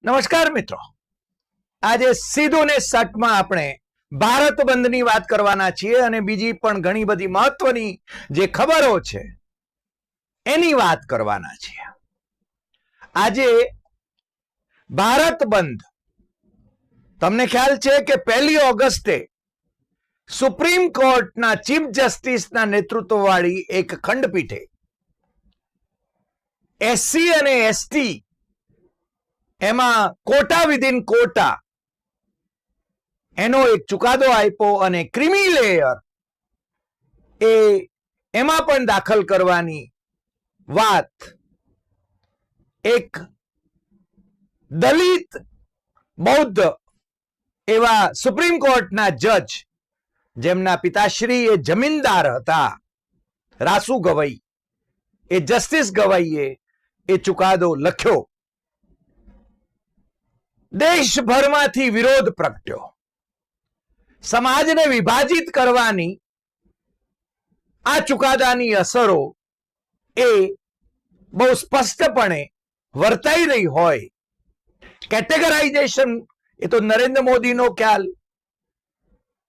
નમસ્કાર મિત્રો, આજે સીધું ને સટમાં આપણે ભારત બંધની વાત કરવાના છીએ અને બીજી પણ ઘણી બધી મહત્વની જે ખબરો છે એની વાત કરવાના છીએ. આજે ભારત બંધ, તમને ખ્યાલ છે કે 1 ઓગસ્ટે સુપ્રીમ કોર્ટના ચીફ જસ્ટિસના નેતૃત્વવાળી એક ખંડપીઠે એસસી અને એસટી એમાં કોટા વિધિન કોટા એનો એક ચુકાદો આપ્યો અને ક્રિમી લેયર એમાં પણ દાખલ કરવાની વાત એક દલિત બૌદ્ધ એવા સુપ્રીમ કોર્ટના જજ, જેમના પિતાશ્રી એ જમીનદાર હતા, રાસુ ગવઈ, એ જસ્ટિસ ગવઈએ એ ચુકાદો લખ્યો. દેશભરમાંથી વિરોધ પ્રગટ્યો. સમાજને વિભાજિત કરવાની આ ચુકાદાની અસરો એ બહુ સ્પષ્ટપણે વર્તાઈ રહી હોય. કેટેગરાઇઝેશન એ તો નરેન્દ્ર મોદીનો ખ્યાલ.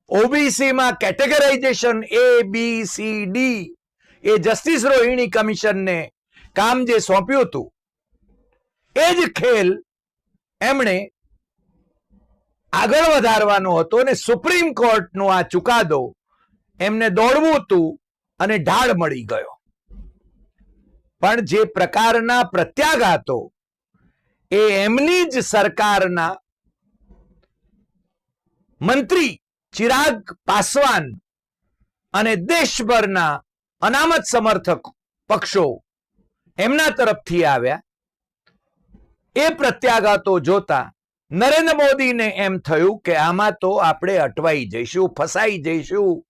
ઓબીસી માં categorization A, B, C, D એ જસ્ટિસ રોહિણી કમિશનને કામ જે સોંપ્યું હતું એ જ ખેલ એમણે આગળ વધારવાનો હતો અને સુપ્રીમ કોર્ટનો આ ચુકાદો એમને દોડવું હતું અને ઢાળ મળી ગયો. પણ જે પ્રકારના પ્રત્યાઘાતો એ એમની જ સરકારના મંત્રી ચિરાગ પાસવાન અને દેશભરના અનામત સમર્થક પક્ષો એમના તરફથી આવ્યા, એ પ્રત્યાઘાતો જોતા નરેન્દ્ર મોદીને એમ થયું કે આમાં તો આપણે અટવાઈ જઈશું, ફસાઈ જઈશું.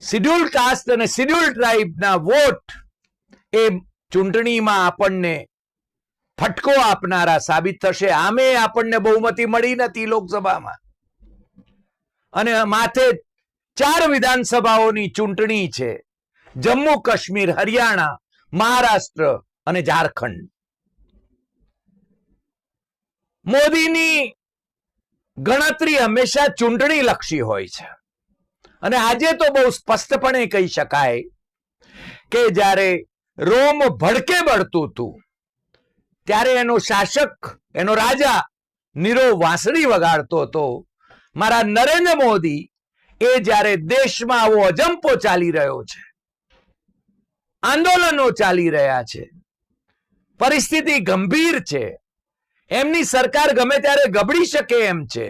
શિડ્યુલ કાસ્ટ અને શિડ્યુલ ટ્રાઇબના વોટ એ ચૂંટણીમાં આપણને ફટકો આપનારા સાબિત થશે. આમે આપણને બહુમતી મળી નથી લોકસભામાં અને માથે 4 વિધાનસભાઓની ચૂંટણી છે: જમ્મુ કાશ્મીર, હરિયાણા, મહારાષ્ટ્ર અને ઝારખંડ. મોદીની ગણતરી હંમેશા ચૂંટણી લક્ષી હોય છે અને આજે તો બહુ સ્પષ્ટપણે કહી શકાય કે જ્યારે રોમ ભડકે બળતું હતું ત્યારે એનો શાસક, એનો રાજા નીરો વાંસળી વગાડતો હતો. મારા નરેન્દ્ર મોદી એ જ્યારે દેશમાં આવો અજંપો ચાલી રહ્યો છે, આંદોલનો ચાલી રહ્યા છે, પરિસ્થિતિ ગંભીર છે, એમની સરકાર ગમે ત્યારે ગબડી શકે એમ છે,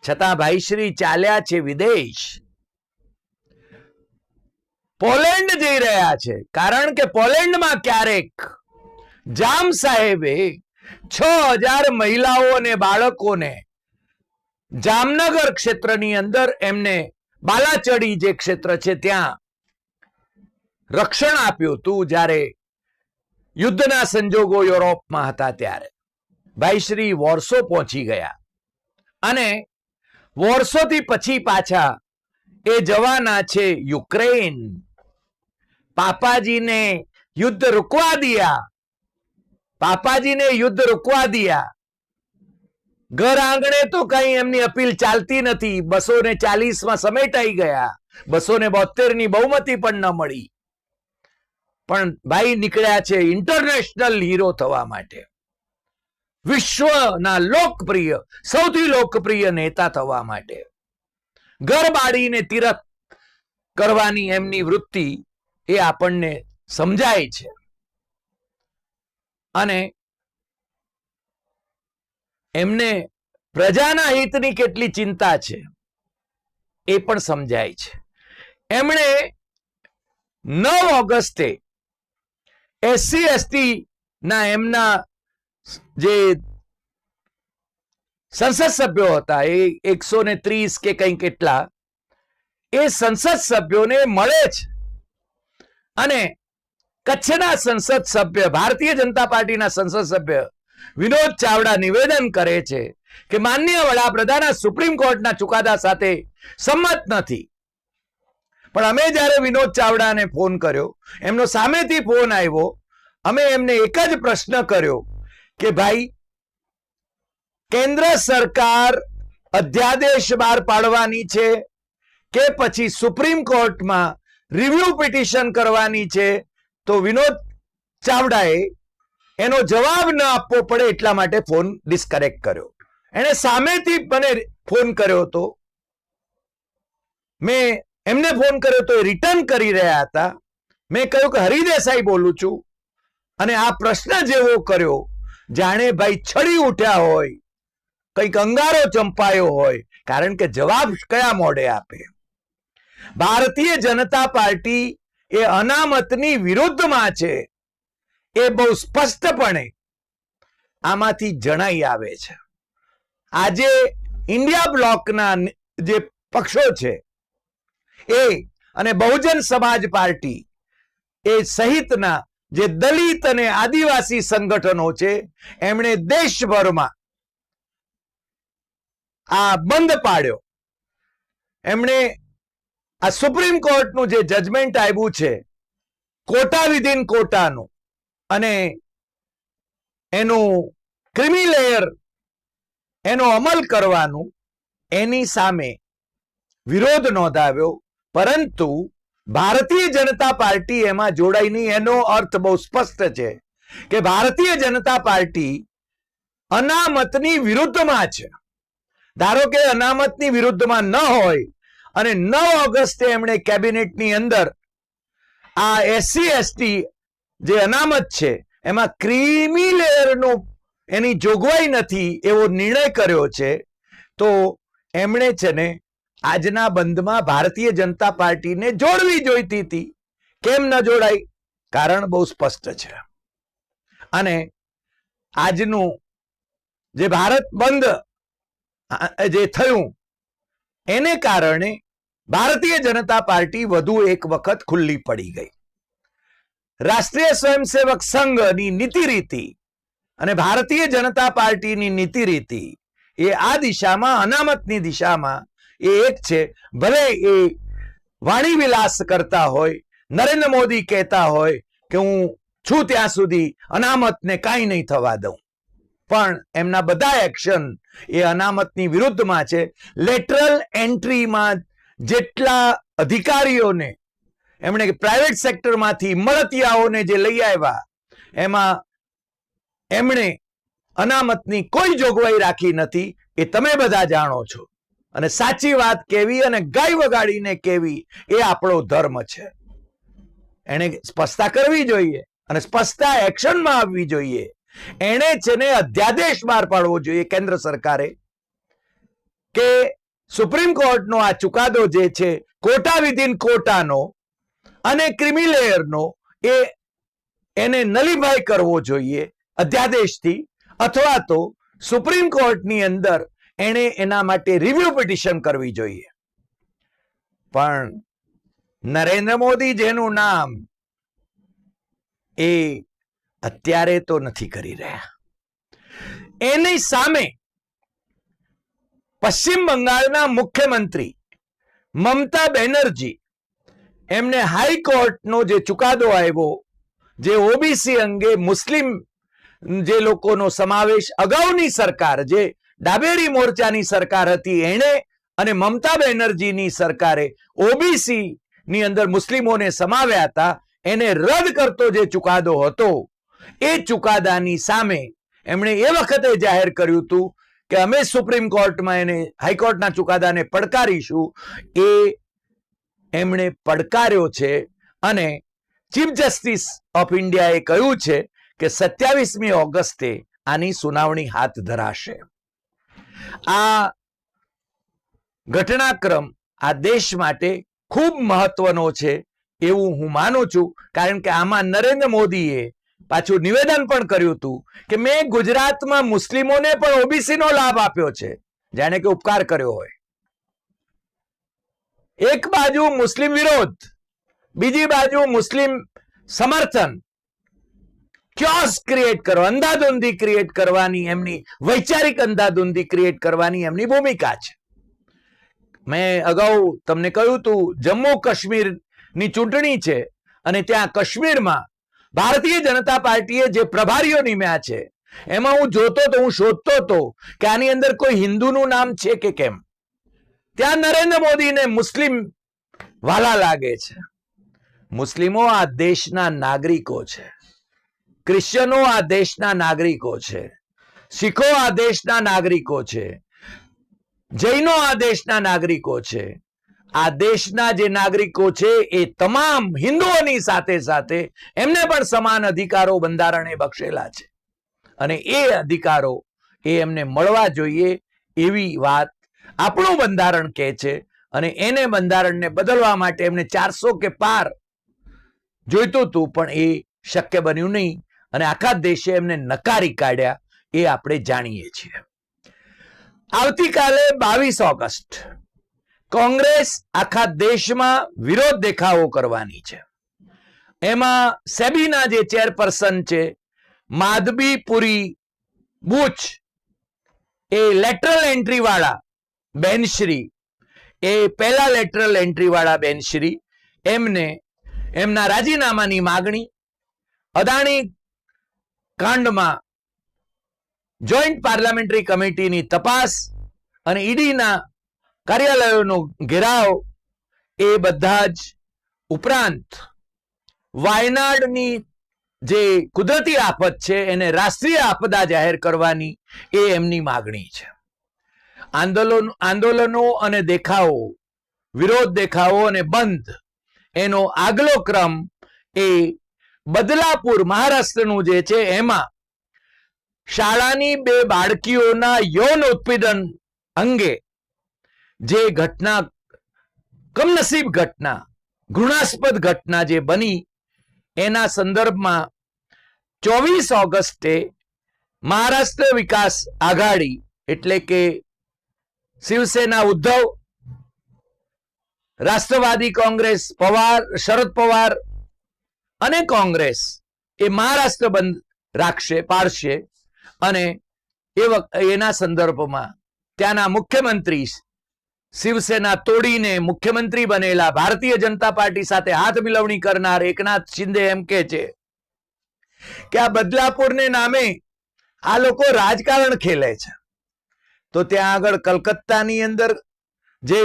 છતાં ભાઈશ્રી ચાલ્યા છે વિદેશ. પોલેન્ડ જઈ રહ્યા છે, કારણ કે પોલેન્ડમાં ક્યારેક જામ સાહેબે 6000 મહિલાઓ અને બાળકોને જામનગર ક્ષેત્રની અંદર એમને બાલાચડી જે ક્ષેત્ર છે ત્યાં રક્ષણ આપ્યું હતું જ્યારે યુદ્ધના સંજોગો યુરોપમાં હતા. ત્યારે ભાઈશ્રી વોર્સો પહોંચી ગયા અને વોર્સોથી પછી પાછા એ જવાના છે યુક્રેન. પાપાજીને યુદ્ધ રૂકવા દિયા, પાપાજીને યુદ્ધ રૂકવા દિયા. ઘર આંગણે તો કઈ એમની અપીલ ચાલતી નથી. 240માં સમેટાઈ ગયા, 272ની બહુમતી પણ ન મળી. પણ ભાઈ નીકળ્યા છે ઇન્ટરનેશનલ હીરો થવા માટે, વિશ્વના લોકપ્રિય, સૌથી લોકપ્રિય નેતા થવા માટે. ઘર બાળીને તીરથ કરવાની એમની વૃત્તિ એ આપણને સમજાય છે અને એમને પ્રજાના હિતની કેટલી ચિંતા છે એ પણ સમજાય છે. એમણે 9 ઓગસ્ટે એસસી એસટી ના એમના જે સંસદ સભ્યો હતા, એ 130 કે કંઈ કેટલા, એ સંસદ સભ્યોને મળે છે અને કચ્છના સંસદ સભ્ય, ભારતીય જનતા પાર્ટીના સંસદ સભ્ય વિનોદ ચાવડા નિવેદન કરે છે કે માનનીય વડાપ્રધાન સુપ્રીમ કોર્ટના ચુકાદા સાથે સંમત નથી. પણ અમે જ્યારે વિનોદ ચાવડાને ફોન કર્યો, એમનો સામેથી ફોન આવ્યો, અમે એમને એક જ પ્રશ્ન કર્યો કે ભાઈ કેન્દ્ર સરકાર અધ્યાદેશ બહાર પાડવાની છે કે પછી સુપ્રીમ કોર્ટમાં રિવ્યુ પિટિશન કરવાની છે, તો વિનોદ ચાવડાએ એનો જવાબ ન આપવો પડે એટલા માટે ફોન ડિસ્કનેક્ટ કર્યો. એને સામેથી મને ફોન કર્યો હતો, મેં એમને ફોન કર્યો તો એ રિટર્ન કરી રહ્યા હતા. મેં કહ્યું કે હરિદેસાઈ બોલું છું, અને આ પ્રશ્ન જેવો કર્યો જાણે ભાઈ છડી ઉઠ્યા હોય, કંઈક અંગારો ચંપાયો હોય, કારણ કે જવાબ કયા મોડે આપે. ભારતીય જનતા પાર્ટી એ અનામતની વિરુદ્ધમાં છે, એ બહુ સ્પષ્ટપણે આમાંથી જણાઈ આવે છે. આજે ઇન્ડિયા બ્લોકના જે પક્ષો છે એ અને બહુજન સમાજ પાર્ટી એ સહિતના જે દલિત અને આદિવાસી સંગઠનો છે, એમણે દેશભરમાં આ બંધ પાડ્યો. એમણે આ સુપ્રીમ કોર્ટનું જે જજમેન્ટ આવ્યું છે કોટા વિધિન કોટાનું, અને એનું ક્રિમિલેયર એનો અમલ કરવાનું, એની સામે વિરોધ નોંધાવ્યો. પરંતુ ભારતીય જનતા પાર્ટી એમાં જોડાઈ નહીં. એનો અર્થ બહુ સ્પષ્ટ છે કે ભારતીય જનતા પાર્ટી અનામતની વિરુદ્ધમાં છે. ધારો કે અનામતની વિરુદ્ધમાં ન હોય અને 9 ઓગસ્ટે એમણે કેબિનેટની અંદર આ SC/ST જે અનામત છે એમાં ક્રીમી લેયરનો એની જોગવાઈ નથી એવો નિર્ણય કર્યો છે, તો એમણે છે ને આજના બંધમાં ભારતીય જનતા પાર્ટીને જોડવી જોઈતી હતી. કેમ ન જોડાઈ? કારણ બહુ સ્પષ્ટ છે. અને આજનું જે ભારત બંધ જે થયું એને કારણે ભારતીય જનતા પાર્ટી વધુ એક વખત ખુલ્લી પડી ગઈ. રાષ્ટ્રીય સ્વયંસેવક સંઘની નીતિ રીતિ અને ભારતીય જનતા પાર્ટીની નીતિ રીતિ એ આ દિશામાં, અનામતની દિશામાં એ એક છે. ભલે એ વાણી વિલાસ કરતા હોય, નરેન્દ્ર મોદી કહેતા હોય કે હું છું ત્યાં સુધી અનામતને કાંઈ નહીં થવા દઉં, પણ એમના બધા એક્શન એ અનામતની વિરુદ્ધમાં છે. લેટરલ એન્ટ્રીમાં જેટલા અધિકારીઓને એમણે પ્રાઇવેટ સેક્ટરમાંથી મળતિયાઓને જે લઈ આવ્યા, એમાં એમણે અનામતની કોઈ જોગવાઈ રાખી નથી. એ તમે બધા જાણો છો. અને સાચી વાત કહેવી અને ગાય વગાડીને કહેવી એ આપણો ધર્મ છે. એને સ્પષ્ટતા કરવી જોઈએ અને સ્પષ્ટતા એક્શનમાં આવવી જોઈએ. એણે છે ને અધ્યાદેશ બહાર પાડવો જોઈએ કેન્દ્ર સરકારે કે સુપ્રીમ કોર્ટનો આ ચુકાદો જે છે કોટા વિધિન કોટાનો અને ક્રિમિલેયરનો, એને નલીફાઈ કરવો જોઈએ અધ્યાદેશથી, અથવા તો સુપ્રીમ કોર્ટની અંદર એણે એના માટે રિવ્યુ પિટિશન કરવી જોઈએ. પણ નરેન્દ્ર મોદી જેનું નામ એ અત્યારે તો નથી કરી રહ્યા. એની સામે પશ્ચિમ બંગાળના મુખ્યમંત્રી મમતા બેનર્જી, એમને હાઈકોર્ટનો જે ચુકાદો આવ્યો, જે ઓબીસી અંગે મુસ્લિમ જે લોકોનો સમાવેશ અગાઉની સરકાર, જે ડાબેરી મોરચાની સરકાર હતી, એણે અને મમતા બેનર્જીની સરકારે ઓબીસી ની અંદર મુસ્લિમોને સમાવ્યા હતા, એને રદ કરતો જે ચુકાદો હતો, એ ચુકાદાની સામે એમણે એ વખતે જાહેર કર્યું હતું કે અમે સુપ્રીમ કોર્ટમાં એને હાઈકોર્ટના ચુકાદાને પડકારીશું. એ એમણે પડકાર્યો છે અને ચીફ જસ્ટિસ ઓફ ઇન્ડિયાએ કહ્યું છે કે 27મી ઓગસ્ટે આની સુનાવણી હાથ ધરાશે. આ ઘટનાક્રમ આ દેશ માટે ખૂબ મહત્વનો છે એવું હું માનું છું. કારણ કે આમાં નરેન્દ્ર મોદીએ પાછું નિવેદન પણ કર્યું હતું કે મેં ગુજરાતમાં મુસ્લિમોને પણ ઓબીસી નો લાભ આપ્યો છે, જાણે કે ઉપકાર કર્યો હોય. એક બાજુ મુસ્લિમ વિરોધ, બીજી બાજુ મુસ્લિમ સમર્થન, ક્યોસ ક્રિએટ કરો, અંધાધૂંધી ક્રિએટ કરવાની એમની, વૈચારિક અંધાધૂંધી ક્રિએટ કરવાની એમની ભૂમિકા છે. મેં અગાઉ તમને કહ્યું હતું જમ્મુ કાશ્મીરની ચૂંટણી છે અને ત્યાં કાશ્મીરમાં ભારતીય જનતા પાર્ટીએ જે પ્રભારીઓ નિમ્યા છે એમાં હું જોતો તો, હું શોધતો હતો કે આની અંદર કોઈ હિન્દુનું નામ છે કે કેમ. ત્યાં નરેન્દ્ર મોદીને મુસ્લિમ વાલા લાગે છે. મુસ્લિમો આ દેશના નાગરિકો છે, ક્રિશ્ચનો આ દેશના નાગરિકો છે, શીખો આ દેશના નાગરિકો છે, જૈનો આ દેશના નાગરિકો છે. આ દેશના જે નાગરિકો છે એ તમામ હિન્દુઓની સાથે સાથે એમને પણ સમાન અધિકારો બંધારણે બક્ષેલા છે અને એ અધિકારો એ એમને મળવા જોઈએ એવી વાત આપણું બંધારણ કહે છે. અને એને બંધારણને બદલવા માટે એમને 400 કે પાર જોઈતું હતું, પણ એ શક્ય બન્યું નહીં અને આખા દેશે એમને નકારી કાઢ્યા, એ આપણે જાણીએ છીએ. આવતીકાલે 22 ઓગસ્ટ કોંગ્રેસ આખા દેશમાં વિરોધ દેખાવો કરવાની છે. એમાં સેબીના જે ચેરપર્સન છે માધબીપુરી બુચ, એ લેટરલ એન્ટ્રી વાળા બેનશ્રી, એ પહેલા લેટરલ એન્ટ્રી વાળા બેનશ્રી, એમને એમના રાજીનામાની માગણી, અદાણી કાંડમાં જોઈન્ટ પાર્લામેન્ટરી કમિટીની તપાસ અને ઈડીના કાર્યાલયોનો ઘેરાવ, એ બધા જ ઉપરાંત વાયનાડની જે કુદરતી આફત છે એને રાષ્ટ્રીય આપદા જાહેર કરવાની એ એમની માગણી છે. આંદોલનો અને દેખાવો, વિરોધ દેખાવો અને બંધ, એનો આગલો ક્રમ એ બદલાપુર મહારાષ્ટ્રનું જે છે એમાં શાળાની 2 બાળકીઓના યૌન ઉત્પીડન અંગે જે ઘટના, કમનસીબ ઘટના, ઘૃણાસ્પદ ઘટના જે બની, એના સંદર્ભમાં 24 ઓગસ્ટે મહારાષ્ટ્ર વિકાસ આઘાડી એટલે કે શિવસેના ઉદ્ધવ, રાષ્ટ્રવાદી કોંગ્રેસ પવાર, શરદ પવાર અને કોંગ્રેસ એ મહારાષ્ટ્ર બંધ રાખશે, પાડશે. અને એના સંદર્ભમાં ત્યાંના મુખ્યમંત્રી, શિવસેના તોડીને મુખ્યમંત્રી બનેલા ભારતીય જનતા પાર્ટી સાથે હાથ મિલવણી કરનાર એકનાથ શિંદે એમ કે છે કે આ બદલાપુરને નામે આ લોકો રાજકારણ ખેલે છે. તો ત્યાં આગળ કલકત્તાની અંદર જે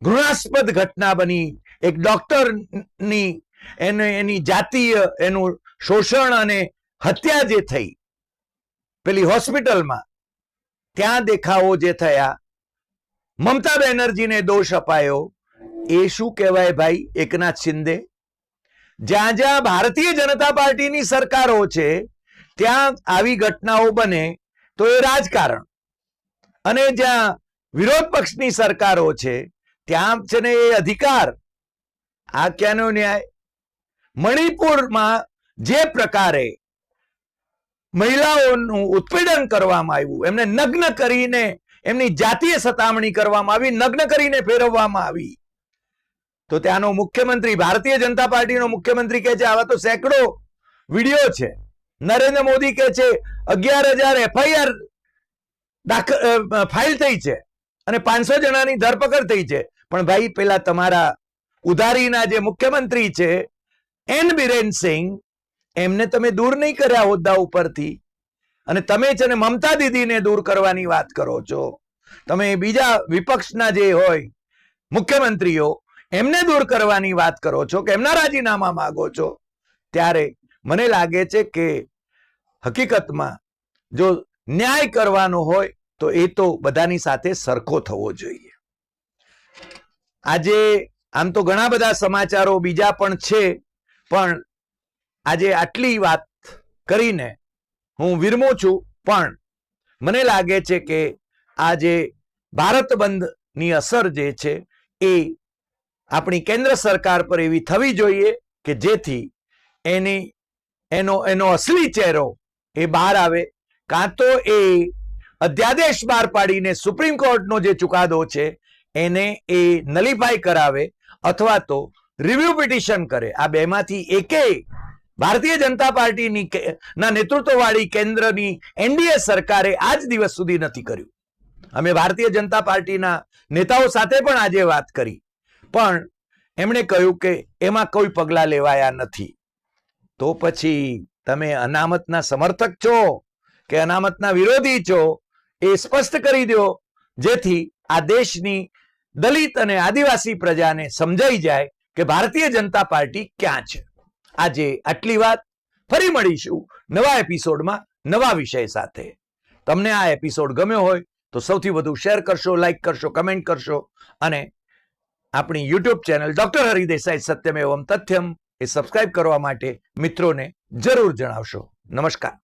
ઘૃણાસ્પદ ઘટના બની, એક ડોક્ટરની એની જાતીય એનું શોષણ અને હત્યા જે થઈ પેલી હોસ્પિટલમાં, ત્યાં દેખાવો જે થયા, મમતા બેનર્જીને દોષ અપાયો, એ શું કહેવાય ભાઈ એકનાથ શિંદે? જ્યાં જ્યાં ભારતીય જનતા પાર્ટીની સરકારો છે ત્યાં આવી ઘટનાઓ બને તો એ રાજકારણ, અને જ્યાં વિરોધ પક્ષની સરકારો છે ત્યાં છે ને એ અધિકાર. આ ક્યાંનો ન્યાય? મણિપુરમાં જે પ્રકારે મહિલાઓનું ઉત્પીડન કરવામાં આવ્યું, એમને નગ્ન કરીને એમની જાતીય સતામણી કરવામાં આવી, નગ્ન કરીને ફેરવવામાં આવી, તો ત્યાંનો મુખ્યમંત્રી, ભારતીય જનતા પાર્ટીનો મુખ્યમંત્રી કહે છે આવા તો સેંકડો વિડીયો છે. નરેન્દ્ર મોદી કહે છે 11,000 FIR ફાઇલ થઈ છે અને 500 જણાની ધરપકડ થઈ છે. પણ ભાઈ પેલા તમારા ઉધારીના જે મુખ્યમંત્રી છે એન બિરેન સિંહ, એમને તમે દૂર નહીં કર્યા હોદ્દા ઉપરથી, અને તમે છે ને મમતા દીદીને દૂર કરવાની વાત કરો છો. તમે બીજા વિપક્ષના જે હોય મુખ્યમંત્રીઓ એમને દૂર કરવાની વાત કરો છો કે એમના રાજીનામા માંગો છો. ત્યારે મને લાગે છે કે હકીકતમાં જો ન્યાય કરવાનો હોય તો એ તો બધાની સાથે સરખો થવો જોઈએ. આજે આમ તો ઘણા બધા સમાચારો બીજા પણ છે, પણ આજે આટલી વાત કરીને હું વિરમું છું. પણ મને લાગે છે કે આ જે ભારત બંધની અસર જે છે એ આપણી કેન્દ્ર સરકાર પર એવી થવી જોઈએ કે જેથી એનો અસલી ચહેરો એ બહાર આવે. કાં તો એ અધ્યાદેશ બહાર પાડીને સુપ્રીમ કોર્ટનો જે ચુકાદો છે એને એ નલિફાઈ કરાવે, અથવા તો રિવ્યુ પિટિશન કરે. આ બેમાંથી એકેય ભારતીય જનતા પાર્ટીની ના નેતૃત્વવાળી કેન્દ્રની એનડીએ સરકારે આજ દિવસ સુધી નથી કર્યું. અમે ભારતીય જનતા પાર્ટીના નેતાઓ સાથે પણ આજે વાત કરી, પણ એમણે કહ્યું કે એમાં કોઈ પગલાં લેવાયા નથી. તો પછી તમે અનામતના સમર્થક છો કે અનામતના વિરોધી છો એ સ્પષ્ટ કરી દો, જેથી આ દેશની દલિત અને આદિવાસી પ્રજાને સમજાઈ જાય કે ભારતીય જનતા પાર્ટી ક્યાં છે. આજે આટલી વાત. ફરી મળીશું નવા એપિસોડમાં નવા વિષય સાથે. તમને આ એપિસોડ ગમ્યો હોય તો સૌથી વધુ શેર કરશો, લાઈક કરશો, કમેન્ટ કરશો અને આપણી યુટ્યુબ ચેનલ ડોક્ટર હરિદેસાઈ સત્યમ એવમ તથ્યમ એ સબસ્ક્રાઇબ કરવા માટે મિત્રોને જરૂર જણાવશો. નમસ્કાર.